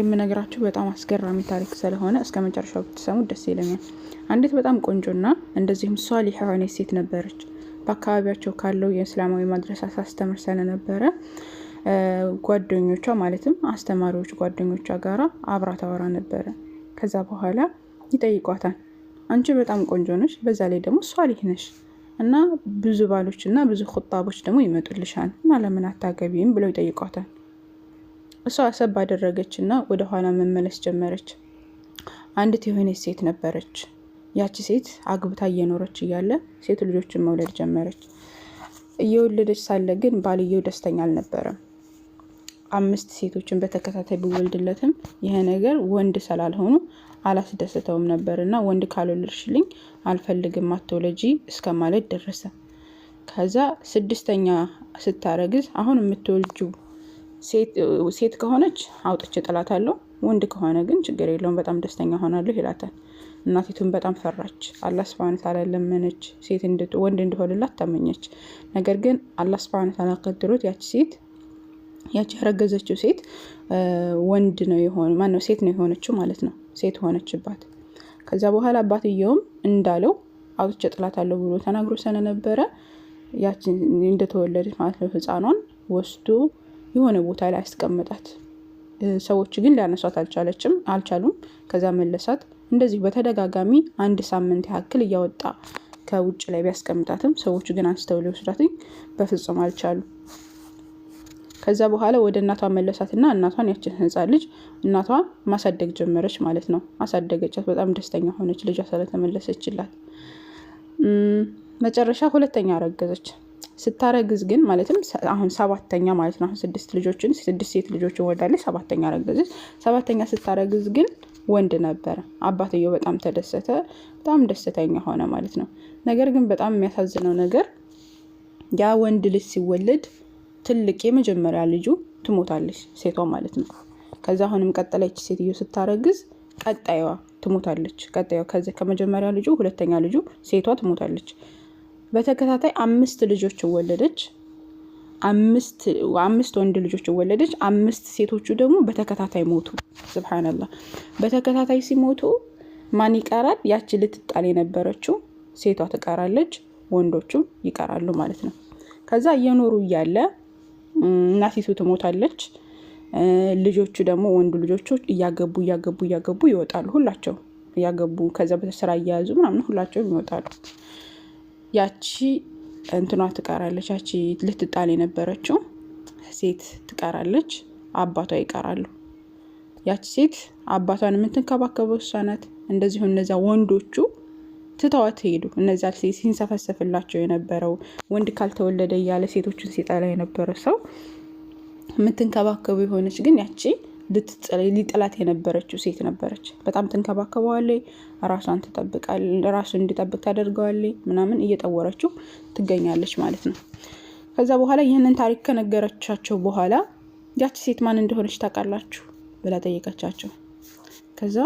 የምነግራችሁ በጣም አስገራሚ ታሪክ ስለሆነ እስከ መጨረሻው ብትሰሙ ደስ ይለኛል። አንዲት በጣም ቆንጆና እንደዚሁም ሷሊህ የሆነች ሴት ነበረች። በአካባቢያቸው ካለው የእስላማዊ ማድረሳ ሳስተምር ስለነበረ ጓደኞቿ ማለትም አስተማሪዎች ጓደኞቿ ጋራ አብራ ታወራ ነበረ። ከዛ በኋላ ይጠይቋታል፣ አንቺ በጣም ቆንጆ ነሽ፣ በዛ ላይ ደግሞ ሷሊህ ነሽ እና ብዙ ባሎች እና ብዙ ኹጣቦች ደግሞ ይመጡልሻል እና ለምን አታገቢም ብለው ይጠይቋታል። እሷ አሰብ አደረገችና ወደ ኋላ መመለስ ጀመረች። አንዲት የሆነች ሴት ነበረች። ያቺ ሴት አግብታ እየኖረች እያለ ሴት ልጆችን መውለድ ጀመረች። እየወለደች ሳለ ግን ባልየው ደስተኛ አልነበረም። 5 ሴቶችን በተከታታይ ቢወልድለትም ይሄ ነገር ወንድ ስላልሆኑ አላስደሰተውም ነበርና ወንድ ካልወለድሽልኝ አልፈልግም አትወለጂ እስከማለት ደረሰ። ከዛ 6ኛ ስታረግዝ አሁን የምትወልጂው ሴት ከሆነች አውጥቼ ጥላታለሁ፣ ወንድ ከሆነ ግን ችግር የለውም በጣም ደስተኛ ሆናለሁ ይላታል። እናቲቱን በጣም ፈራች። አላህ Subhanahu Wa Ta'ala ለመነች፣ ሴት ወንድ እንዲሆንላት ተመኘች። ነገር ግን አላህ Subhanahu Wa Ta'ala ቀድሮት ያቺ ያረገዘችው ሴት ወንድ ነው የሆነ ማነው ሴት ነው የሆነችው ማለት ነው። ሴት ሆነችባት። ከዛ በኋላ አባትየውም እንዳለው አውጥቼ ጥላታለሁ ብሎ ተናግሮ ስለነበረ ያቺ እንደተወለደች ማለት ነው ህፃኗን ወስዶ የሆነ ቦታ ላይ አስቀመጣት። ሰዎች ግን ሊያነሷት አልቻሉም። ከዛ መለሳት። እንደዚህ በተደጋጋሚ 1 ሳምንት ያክል እያወጣ ከውጭ ላይ ቢያስቀምጣትም ሰዎች ግን አንስተው ሊወስዷት በፍጹም አልቻሉም። ከዛ በኋላ ወደ እናቷ መለሳትና እናቷን ያችን ህፃን ልጅ እናቷ ማሳደግ ጀመረች ማለት ነው። አሳደገቻት። በጣም ደስተኛ ሆነች ልጇ ስለተመለሰችላት። መጨረሻ 2ኛ አረገዘች። ስታረግዝ ግን ማለትም አሁን 7ኛ ማለት ነው። 6 ሴት ልጆችን ወልዳለች። 7ኛ አረገዘች። 7ኛ ስታረግዝ ግን ወንድ ነበረ። አባትየው በጣም ተደሰተ። በጣም ደስተኛ ሆነ ማለት ነው። ነገር ግን በጣም የሚያሳዝነው ነገር ያ ወንድ ልጅ ሲወለድ ትልቅ የመጀመሪያ ልጁ ትሞታለች፣ ሴቷ ማለት ነው። ከዛ አሁንም ቀጠለች። ሴትዮ ስታረግዝ ቀጣይዋ ትሞታለች። ከዚህ ከመጀመሪያ ልጁ 2ኛ ልጁ ሴቷ ትሞታለች። በተከታታይ 5 ልጆች ወለደች። 5 ወንድ ልጆች ወለደች። 5 ሴቶቹ ደግሞ በተከታታይ ሞቱ። ሱብሃንአላህ። በተከታታይ ሲሞቱ ማን ይቀራል? ያቺ ልትጣል የነበረችው ሴቷ ትቀራለች፣ ወንዶቹ ይቀራሉ ማለት ነው። ከዛ እየኖሩ እያለ እናቲቱ ትሞታለች። ልጆቹ ደግሞ ወንዱ ልጆቹ እያገቡ ይወጣሉ። ሁላቸው እያገቡ ከዛ በስራ እያያዙ ምናምን ሁላቸውም ይወጣሉ። ያቺ እንትኗ ትቀራለች። ያቺ ልትጣል የነበረችው ሴት ትቀራለች፣ አባቷ ይቀራሉ። ያቺ ሴት አባቷን የምትንከባከበው እሷ ናት። እንደዚሁ እነዛ ወንዶቹ ትተዋት ሄዱ። እነዛ ሴት ሲንሰፈሰፍላቸው የነበረው ወንድ ካልተወለደ እያለ ሴቶችን ሲጠላ የነበረ ሰው የምትንከባከቡ የሆነች ግን ያቺ ሊጥላት የነበረችው ሴት ነበረች። በጣም ትንከባከበዋለች፣ ራሷን ትጠብቃለች፣ ራሱን እንዲጠብቅ ታደርገዋለች ምናምን እየጠወረችው ትገኛለች ማለት ነው። ከዛ በኋላ ይህንን ታሪክ ከነገረቻቸው በኋላ ያቺ ሴት ማን እንደሆነች ታውቃላችሁ ብላ ጠየቀቻቸው። ከዛ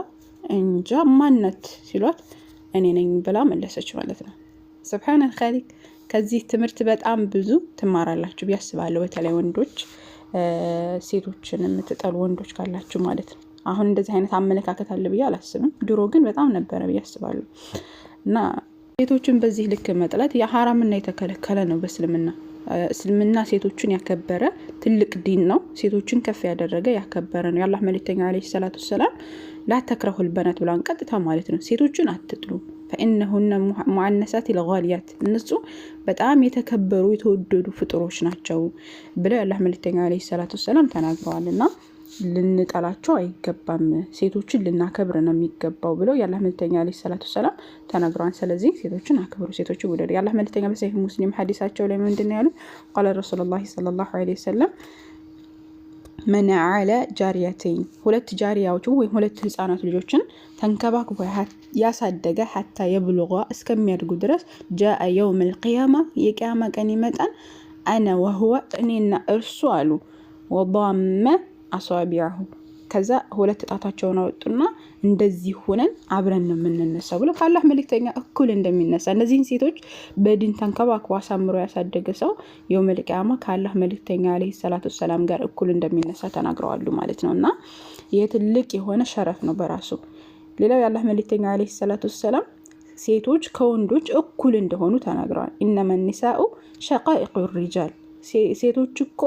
እንጃ ማንነት ሲሏት እኔ ነኝ ብላ መለሰች ማለት ነው። ሱብሃነል ኻሊቅ። ከዚህ ትምህርት በጣም ብዙ ትማራላችሁ ቢያስባለሁ። በተለይ ወንዶች ሴቶችን የምትጠሉ ወንዶች ካላችሁ ማለት ነው። አሁን እንደዚህ አይነት አመለካከት አለ ብዬ አላስብም። ድሮ ግን በጣም ነበረ ብዬ አስባለሁ። እና ሴቶችን በዚህ ልክ መጥላት የሐራምና የተከለከለ ነው በእስልምና። እስልምና ሴቶችን ያከበረ ትልቅ ዲን ነው። ሴቶችን ከፍ ያደረገ ያከበረ ነው። የአላህ መልእክተኛ አለይሂ ሰላቱ ሰላም ላ ተክረሁል በናት ብላን ቀጥታ ማለት ነው ሴቶችን አትጥሉ فإنهن معنسات الغاليات እነሱ በጣም የተከበሩ የተወደዱ ፍጡሮች ናቸው ብለው የአላህ መልእክተኛ አለይሂ ሰላቱ ሰላም ተናግረዋልና ልንጠላቸው አይገባም፣ ሴቶችን ልናከብር ነው የሚገባው ብለው የአላህ መልእክተኛ አለይሂ ሰላቱ ሰላም ተናግረዋል። ስለዚህ ሴቶችን አክብሩ፣ ሴቶችን ውደዱ። የአላህ መልእክተኛ በሰሂህ ሙስሊም ሐዲሳቸው ላይ ምንድነው ያሉት? قال رسول الله صلى الله عليه وسلم من على جاريتين 2 ጃሪያዎች ወይ 2 ህፃናት ልጆችን ተንከባክቦ ያሳደገ حتى يبلغوا እስከሚያድጉ ድረስ جاء يوم القيامة የቂያማ ቀን ይመጣል። انا وهو እኔና እርሱ አሉ وضم اصابعه ከዛ 2 ጣታቸውን አወጡና እንደዚህ ሆነን አብረን ነው የምንነሳው ብለው ከአላህ መልእክተኛ እኩል እንደሚነሳ እነዚህን ሴቶች በዲን ተንከባክቦ አሳምሮ ያሳደገ ሰው የውመል ቂያማ ከአላህ መልእክተኛ አለይሂ ሰላቱ ሰላም ጋር እኩል እንደሚነሳ ተናግረዋል ማለት ነውና ይሄ ትልቅ የሆነ ሸረፍ ነው በራሱ። ሌላው የአላህ መልእክተኛ አለይሂ ሰላቱ ወሰላም ሴቶች ከወንዶች እኩል እንደሆኑ ተናግረዋል። ኢነመ ኒሳኡ ሸቃኢቁ ሪጃል፣ ሴቶች እኮ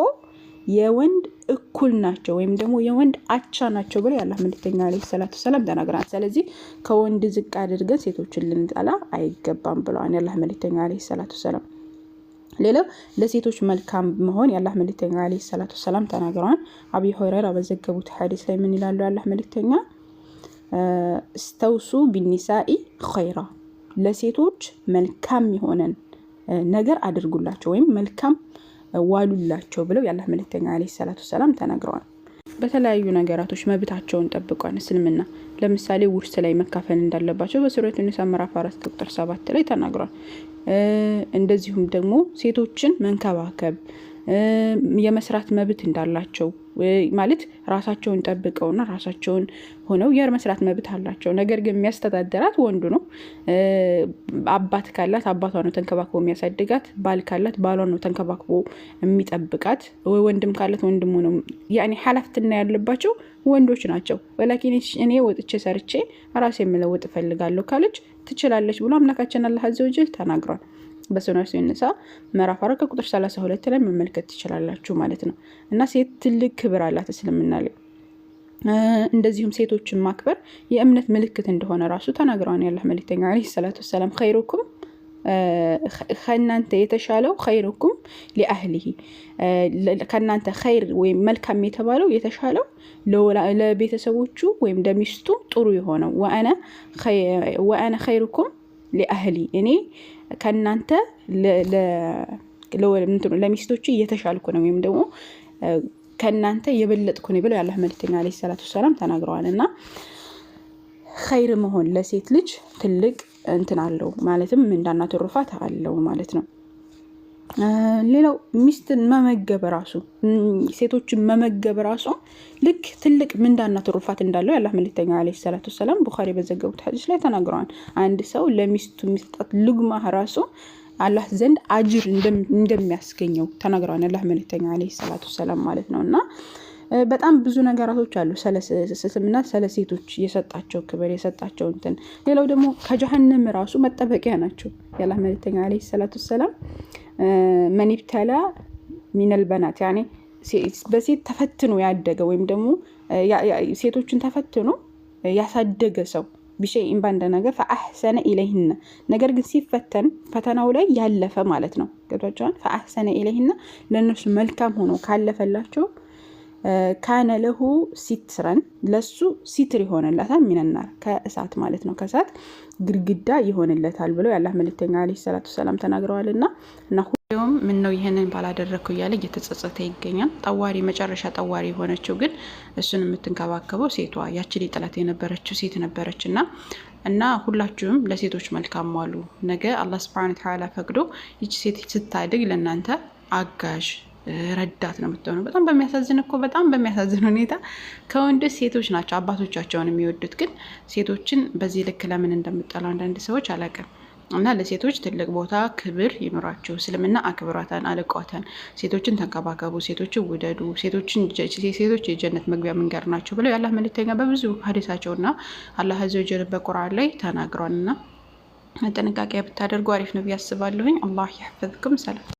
የወንድ እኩል ናቸው ወይም ደግሞ የወንድ አቻ ናቸው ብለው የአላህ መልእክተኛ አለይሂ ሰላቱ ወሰላም ተናግረዋል። ስለዚህ ከወንድ ዝቅ አድርገን ሴቶችን ልንጠላ አይገባም ብለዋል የአላህ መልእክተኛ አለይሂ ሰላቱ ወሰላም። ሌላው ለሴቶች መልካም መሆን የአላህ መልእክተኛ አለይሂ ሰላቱ ወሰላም ተናግረዋል። አቢ ሁረይራ በዘገቡት ሐዲስ ላይ ምን ይላሉ የአላህ መልእክተኛ? እስተውሱ ቢኒሳኢ ኸይራ፣ ለሴቶች መልካም የሆነን ነገር አድርጉላቸው ወይም መልካም ዋሉላቸው ብለው የአላህ መልእክተኛ አለይሂ ሰላቱ ወሰላም ተናግረዋል። በተለያዩ ነገራቶች መብታቸውን ጠብቋል እስልምና። ለምሳሌ ውርስ ላይ መካፈል እንዳለባቸው በሱረቱ ኒሳ ምዕራፍ 4 ቁጥር 7 ላይ ተናግሯል። እንደዚሁም ደግሞ ሴቶችን መንከባከብ የመስራት መብት እንዳላቸው ማለት ራሳቸውን ጠብቀውና ራሳቸውን ሆነው የመስራት መብት አላቸው። ነገር ግን የሚያስተዳድራት ወንዱ ነው። አባት ካላት አባቷ ነው ተንከባክቦ የሚያሳድጋት። ባል ካላት ባሏ ነው ተንከባክቦ የሚጠብቃት። ወንድም ካላት ወንድሙ ነው። ያኔ ኃላፊነት ያለባቸው ወንዶች ናቸው። ወላኪን እኔ ወጥቼ ሰርቼ ራሴ የምለውጥ እፈልጋለሁ ካለች ትችላለች ብሎ አምላካችን አላህ አዘ ወጀል ተናግሯል። በሱረቱ ኒሳ ምዕራፍ 4 ቁጥር 32 ላይ መመልከት ትችላላችሁ ማለት ነው። እና ሴት ትልቅ ክብር አላት እስልምና ላይ። እንደዚሁም ሴቶችን ማክበር የእምነት ምልክት እንደሆነ ራሱ ተናግረዋል የአላህ መልእክተኛ አለይሂ ሰላቱ ወሰላም። ኸይሩኩም ከእናንተ የተሻለው ኸይሩኩም ሊአህሊሂ፣ ከእናንተ ኸይር ወይም መልካም የተባለው የተሻለው ለቤተሰቦቹ ወይም ለሚስቱ ጥሩ የሆነው ወአነ ኸይሩኩም ሊአህሊ፣ እኔ ከእናንተ ለሚስቶቹ እየተሻልኩ ነው ወይም ደግሞ ከእናንተ የበለጥኩ ነው ብለው የአላህ መልእክተኛ አለይሂ ሰላቱ ወሰላም ተናግረዋል። እና ኸይር መሆን ለሴት ልጅ ትልቅ እንትን አለው ማለትም ምንዳና ትሩፋት አለው ማለት ነው። ሌላው ሚስትን መመገብ ራሱ ሴቶችን መመገብ ራሱ ልክ ትልቅ ምንዳና ትሩፋት እንዳለው የአላህ መልእክተኛ አለይሂ ሰላቱ ወሰላም ቡኻሪ በዘገቡት ሐዲስ ላይ ተናግረዋል። አንድ ሰው ለሚስቱ የሚሰጣት ልግማ ራሱ አላህ ዘንድ አጅር እንደሚያስገኘው ተናግረዋል የአላህ መልእክተኛ አለይሂ ሰላቱ ወሰላም ማለት ነው። እና በጣም ብዙ ነገራቶች አሉ ስለስልምና ስለ ሴቶች የሰጣቸው ክብር የሰጣቸው እንትን። ሌላው ደግሞ ከጀሃነም ራሱ መጠበቂያ ናቸው የአላህ መልእክተኛ አለይሂ ሰላቱ ወሰላም መን ኢብተላ ሚነል በናት ያኔ በሴት ተፈትኖ ያደገ ወይም ደግሞ ሴቶችን ተፈትኖ ያሳደገ ሰው ቢሸይን ባንደ ነገር ፈአህሰነ ኢለይሂነ፣ ነገር ግን ሲፈተን ፈተናው ላይ ያለፈ ማለት ነው። ገብቷቸዋል። ፈአህሰነ ኢለይሂነ ለነሱ መልካም ሆኖ ካለፈላቸው ካነ ለሁ ሲትረን ለሱ ሲትር ይሆንለታል ሚነናር ከእሳት ማለት ነው፣ ከእሳት ግድግዳ ይሆንለታል ብለው የአላህ መልእክተኛ አለይሂ ሰላቱ ወሰላም ተናግረዋልና እና ሁሉም ምን ነው ይሄንን ባላደረኩ እያለ እየተጸጸተ ይገኛል። ጠዋሪ መጨረሻ ጠዋሪ የሆነችው ግን እሱን የምትንከባከበው ሴቷ ያቺ ጥላት የነበረችው ሴት ነበረችና እና ሁላችሁም ለሴቶች መልካም ዋሉ። ነገ አላህ Subhanahu Wa Ta'ala ፈቅዶ ይቺ ሴት ስታድግ ለእናንተ አጋዥ ረዳት ነው የምትሆነው። በጣም በሚያሳዝን ሁኔታ ከወንዶች ሴቶች ናቸው አባቶቻቸውን የሚወዱት። ግን ሴቶችን በዚህ ልክ ለምን እንደምጠላው አንዳንድ ሰዎች አላውቅም። እና ለሴቶች ትልቅ ቦታ ክብር ይኖራቸው። እስልምና አክብሯታን አልቋታን። ሴቶችን ተንከባከቡ፣ ሴቶችን ውደዱ፣ ሴቶች የጀነት መግቢያ መንገድ ናቸው ብለው የአላህ መልእክተኛ በብዙ ሐዲሳቸውና አላህ አዘ ወጀል በቁርአን ላይ ተናግሯልና ጥንቃቄ ብታደርጉ አሪፍ ነው ያስባለሁኝ። አላህ ይحفظكم። ሰላም